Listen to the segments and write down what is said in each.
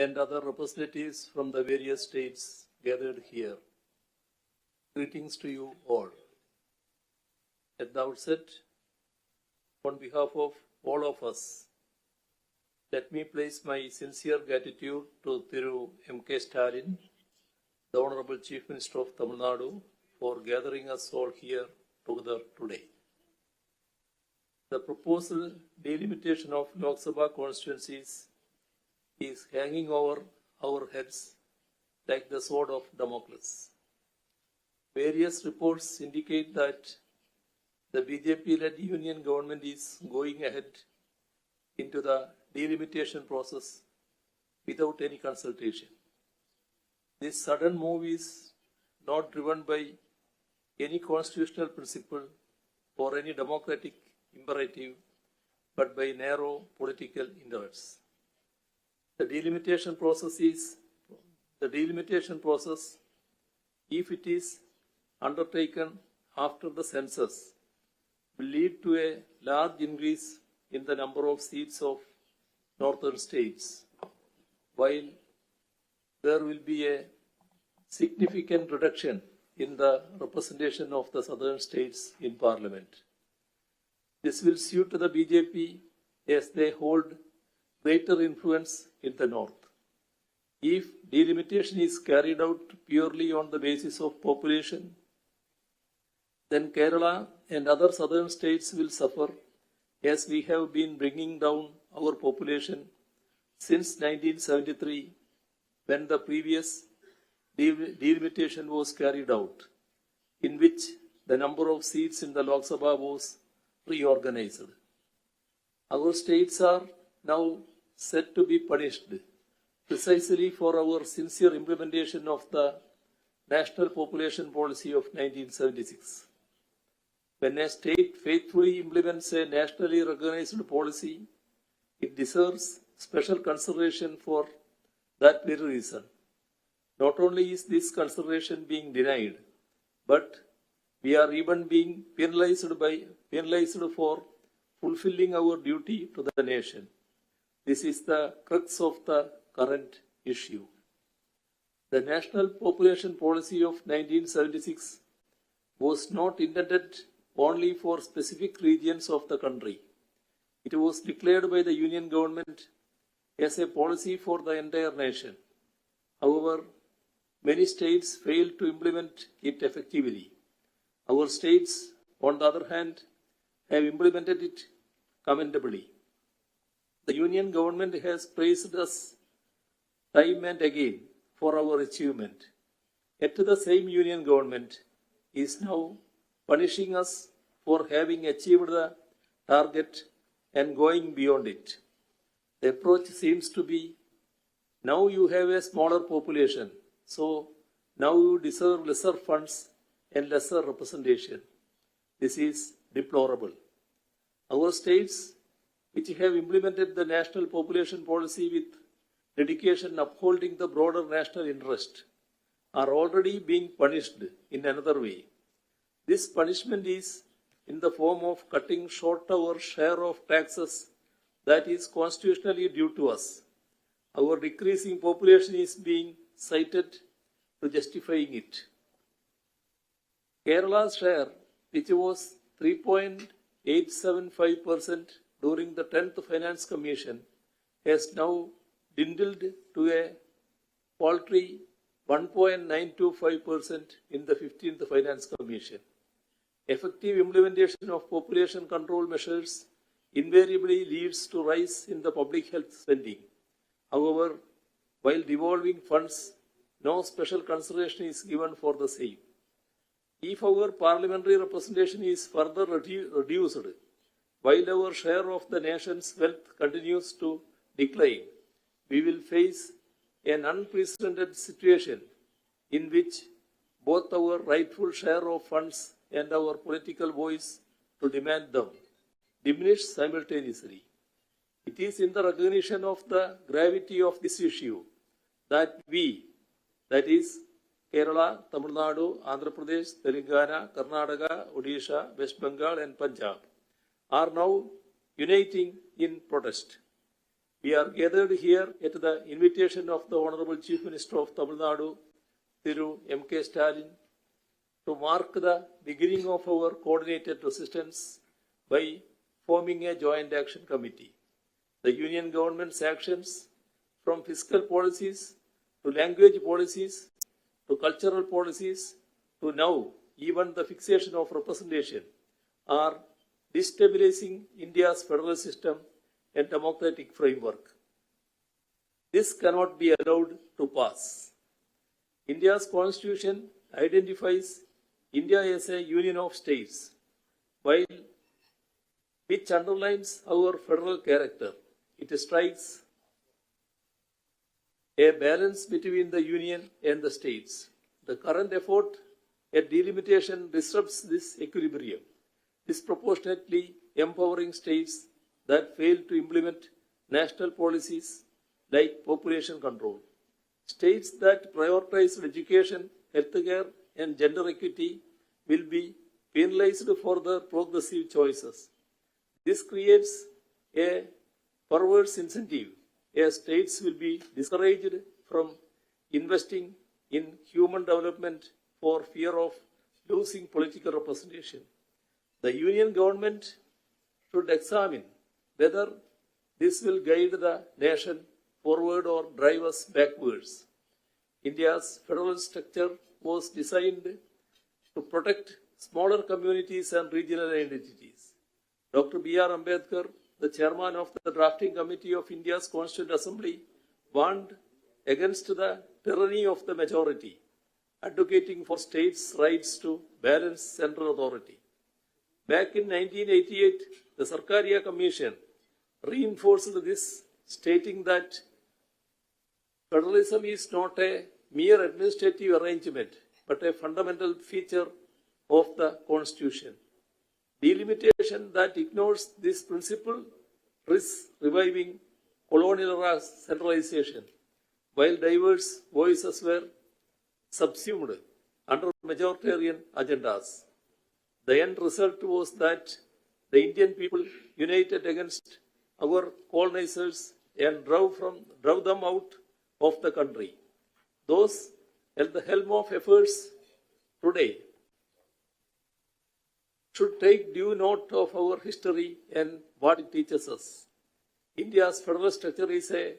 and other representatives from the various states gathered here. Greetings to you all. At the outset, on behalf of all of us, let me place my sincere gratitude to Thiru M.K. Stalin, the Honorable Chief Minister of Tamil Nadu, for gathering us all here together today. The proposal delimitation of Lok Sabha constituencies is hanging over our heads like the sword of Damocles. Various reports indicate that the BJP-led union government is going ahead into the delimitation process without any consultation. This sudden move is not driven by any constitutional principle or any democratic imperative, but by narrow political interests. The delimitation process, if it is undertaken after the census, will lead to a large increase in the number of seats of northern states, while there will be a significant reduction in the representation of the southern states in parliament. This will suit the BJP as they hold greater influence in the north. If delimitation is carried out purely on the basis of population, then Kerala and other southern states will suffer, as we have been bringing down our population since 1973, when the previous delimitation was carried out, in which the number of seats in the Lok Sabha was reorganized. Our states are now said to be punished precisely for our sincere implementation of the National Population Policy of 1976. When a state faithfully implements a nationally recognized policy, it deserves special consideration for that very reason. Not only is this consideration being denied, but we are even being penalized for fulfilling our duty to the nation. This is the crux of the current issue. The National Population Policy of 1976 was not intended only for specific regions of the country. It was declared by the Union government as a policy for the entire nation. However, many states failed to implement it effectively. Our states, on the other hand, have implemented it commendably. The Union government has praised us time and again for our achievement. Yet the same Union government is now punishing us for having achieved the target and going beyond it. The approach seems to be, now you have a smaller population, so now you deserve lesser funds and lesser representation. This is deplorable. Our states, which have implemented the national population policy with dedication upholding the broader national interest, are already being punished in another way. This punishment is in the form of cutting short our share of taxes that is constitutionally due to us. Our decreasing population is being cited to justifying it. Kerala's share, which was 3.875% during the 10th Finance Commission, has now dwindled to a paltry 1.925% in the 15th Finance Commission. Effective implementation of population control measures invariably leads to rise in the public health spending. However, while devolving funds, no special consideration is given for the same. If our parliamentary representation is further reduced, while our share of the nation's wealth continues to decline, we will face an unprecedented situation in which both our rightful share of funds and our political voice to demand them diminish simultaneously. It is in the recognition of the gravity of this issue that we, that is Kerala, Tamil Nadu, Andhra Pradesh, Telangana, Karnataka, Odisha, West Bengal and Punjab, are now uniting in protest. We are gathered here at the invitation of the Honorable Chief Minister of Tamil Nadu, Thiru M.K. Stalin, to mark the beginning of our coordinated resistance by forming a joint action committee. The Union government's actions, from fiscal policies to language policies to cultural policies to now even the fixation of representation, are destabilizing India's federal system and democratic framework. This cannot be allowed to pass. India's constitution identifies India as a union of states, which underlines our federal character. It strikes a balance between the union and the states. The current effort at delimitation disrupts this equilibrium, disproportionately empowering states that fail to implement national policies like population control. States that prioritize education, healthcare, and gender equity will be penalized for their progressive choices. This creates a perverse incentive, as states will be discouraged from investing in human development for fear of losing political representation. The union government should examine whether this will guide the nation forward or drive us backwards. India's federal structure was designed to protect smaller communities and regional identities. Dr. B.R. Ambedkar, the chairman of the drafting committee of India's Constituent Assembly, warned against the tyranny of the majority, advocating for states' rights to balance central authority. Back in 1988, the Sarkaria Commission reinforced this, stating that federalism is not a mere administrative arrangement, but a fundamental feature of the Constitution. Delimitation that ignores this principle risks reviving colonial era centralization, while diverse voices were subsumed under majoritarian agendas. The end result was that the Indian people united against our colonizers and drove them out of the country. Those at the helm of affairs today should take due note of our history and what it teaches us. India's federal structure is a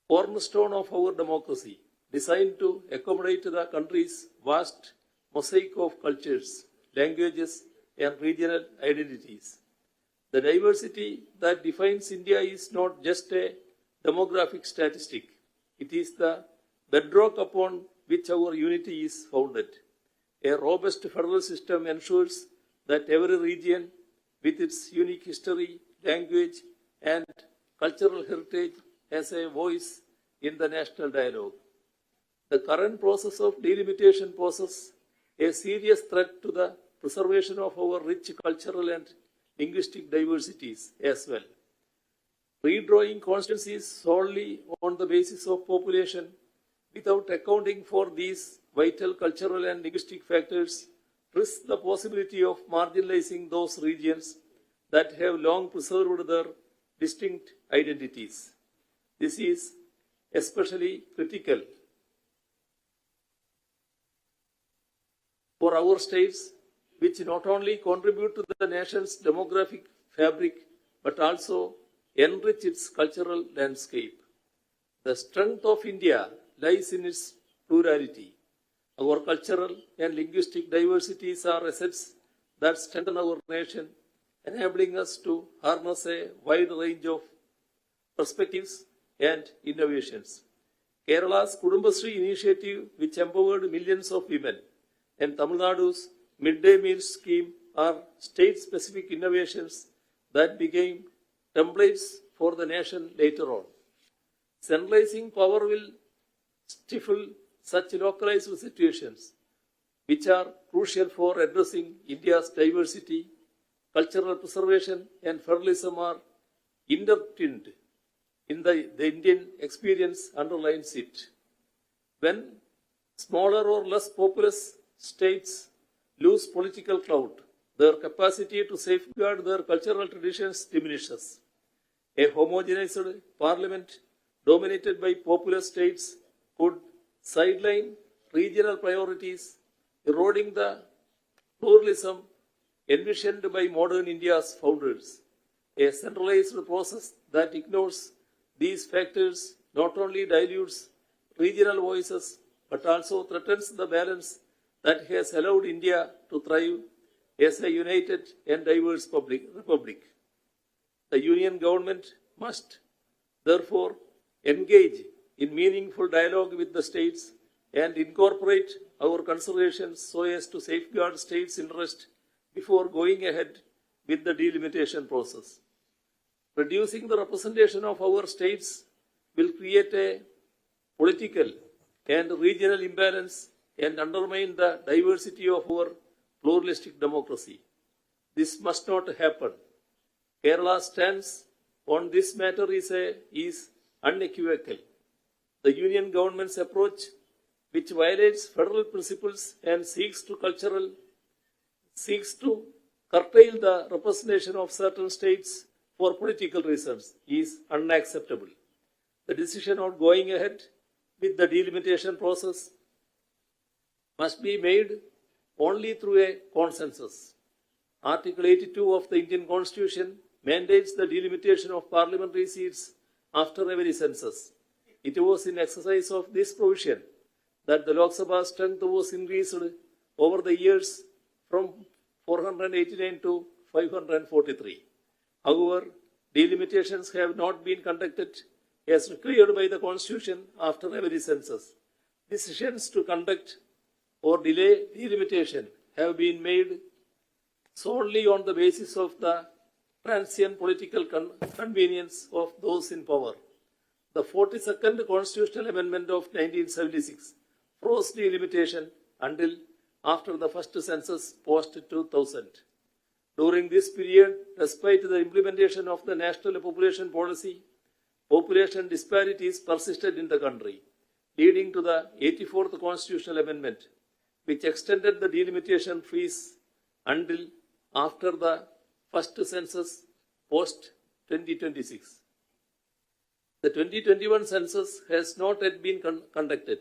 cornerstone of our democracy, designed to accommodate the country's vast mosaic of cultures, languages, and regional identities. The diversity that defines India is not just a demographic statistic. It is the bedrock upon which our unity is founded. A robust federal system ensures that every region, with its unique history, language, and cultural heritage, has a voice in the national dialogue. The current process of delimitation poses a serious threat to the preservation of our rich cultural and linguistic diversities as well. Redrawing constituencies solely on the basis of population without accounting for these vital cultural and linguistic factors risks the possibility of marginalizing those regions that have long preserved their distinct identities. This is especially critical for our states, which not only contribute to the nation's demographic fabric, but also enrich its cultural landscape. The strength of India lies in its plurality. Our cultural and linguistic diversities are assets that strengthen our nation, enabling us to harness a wide range of perspectives and innovations. Kerala's Kudumbashree initiative, which empowered millions of women, and Tamil Nadu's midday meal scheme are state-specific innovations that became templates for the nation later on. Centralizing power will stifle such localized situations, which are crucial for addressing India's diversity. Cultural preservation and federalism are intertwined in the Indian experience underlines it. When smaller or less populous states lose political clout, their capacity to safeguard their cultural traditions diminishes. A homogenized parliament dominated by populous states could sideline regional priorities, eroding the pluralism envisioned by modern India's founders. A centralized process that ignores these factors not only dilutes regional voices but also threatens the balance that has allowed India to thrive as a united and diverse republic. The Union government must therefore engage in meaningful dialogue with the states and incorporate our considerations so as to safeguard states' interest before going ahead with the delimitation process. Reducing the representation of our states will create a political and regional imbalance and undermine the diversity of our pluralistic democracy. This must not happen. Kerala's stance on this matter is unequivocal. The Union government's approach, which violates federal principles and seeks to curtail the representation of certain states for political reasons, is unacceptable. The decision on going ahead with the delimitation process must be made only through a consensus. Article 82 of the Indian Constitution mandates the delimitation of parliamentary seats after every census. It was in exercise of this provision that the Lok Sabha strength was increased over the years from 489 to 543. However, delimitations have not been conducted as required by the Constitution after every census. Decisions to conduct or delay delimitation have been made solely on the basis of the transient political convenience of those in power. The 42nd Constitutional Amendment of 1976 froze delimitation until after the first census post-2000. During this period, despite the implementation of the National Population Policy, population disparities persisted in the country, leading to the 84th Constitutional Amendment, which extended the delimitation freeze until after the first census post-2026. The 2021 census has not yet been conducted,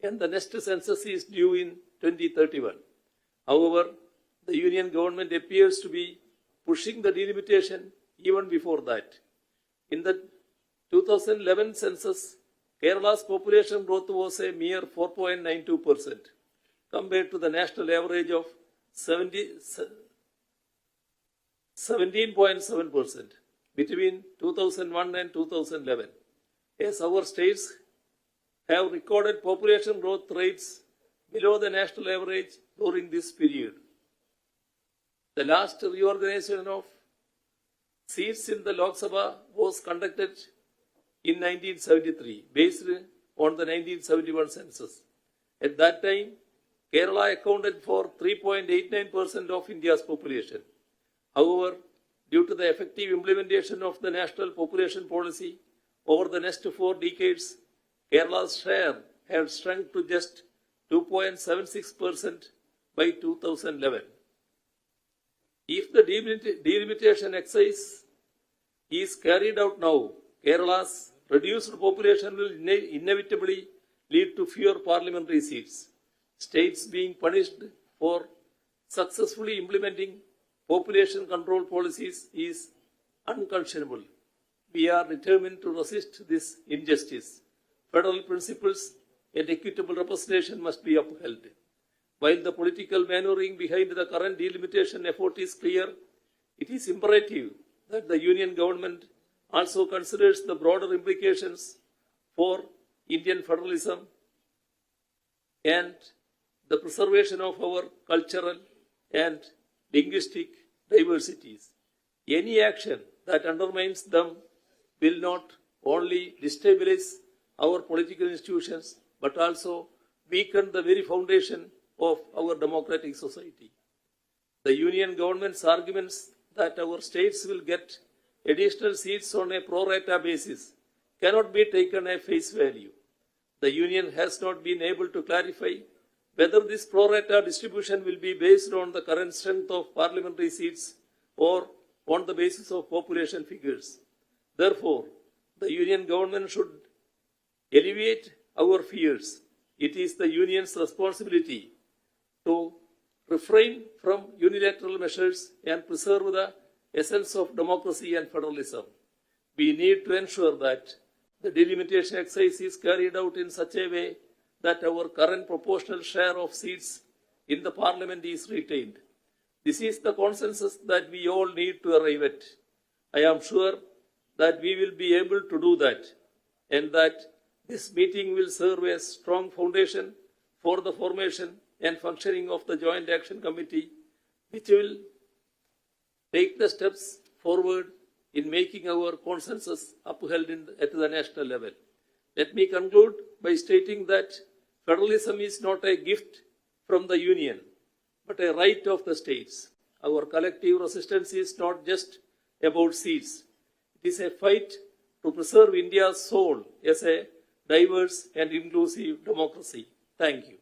and the next census is due in 2031. However, the Union government appears to be pushing the delimitation even before that. In the 2011 census, Kerala's population growth was a mere 4.92% compared to the national average of 17.7% between 2001 and 2011. As our states have recorded population growth rates below the national average during this period. The last reorganization of seats in the Lok Sabha was conducted in 1973, based on the 1971 census. At that time, Kerala accounted for 3.89% of India's population. However, due to the effective implementation of the National Population Policy over the next 4 decades, Kerala's share had shrunk to just 2.76% by 2011. If the delimitation exercise is carried out now, Kerala's reduced population will inevitably lead to fewer parliamentary seats. States being punished for successfully implementing population control policies is unconscionable. We are determined to resist this injustice. Federal principles and equitable representation must be upheld. While the political maneuvering behind the current delimitation effort is clear, it is imperative that the Union government also considers the broader implications for Indian federalism and the preservation of our cultural and linguistic diversities. Any action that undermines them will not only destabilize our political institutions but also weaken the very foundation of our democratic society. The Union government's arguments that our states will get additional seats on a pro rata basis cannot be taken at face value. The Union has not been able to clarify whether this pro rata distribution will be based on the current strength of parliamentary seats or on the basis of population figures. Therefore, the Union government should alleviate our fears. It is the Union's responsibility to refrain from unilateral measures and preserve the essence of democracy and federalism. We need to ensure that the delimitation exercise is carried out in such a way that our current proportional share of seats in the parliament is retained. This is the consensus that we all need to arrive at. I am sure that we will be able to do that, and that this meeting will serve as a strong foundation for the formation and functioning of the Joint Action Committee, which will take the steps forward in making our consensus upheld at the national level. Let me conclude by stating that federalism is not a gift from the Union, but a right of the states. Our collective resistance is not just about seats. It is a fight to preserve India's soul as a diverse and inclusive democracy. Thank you.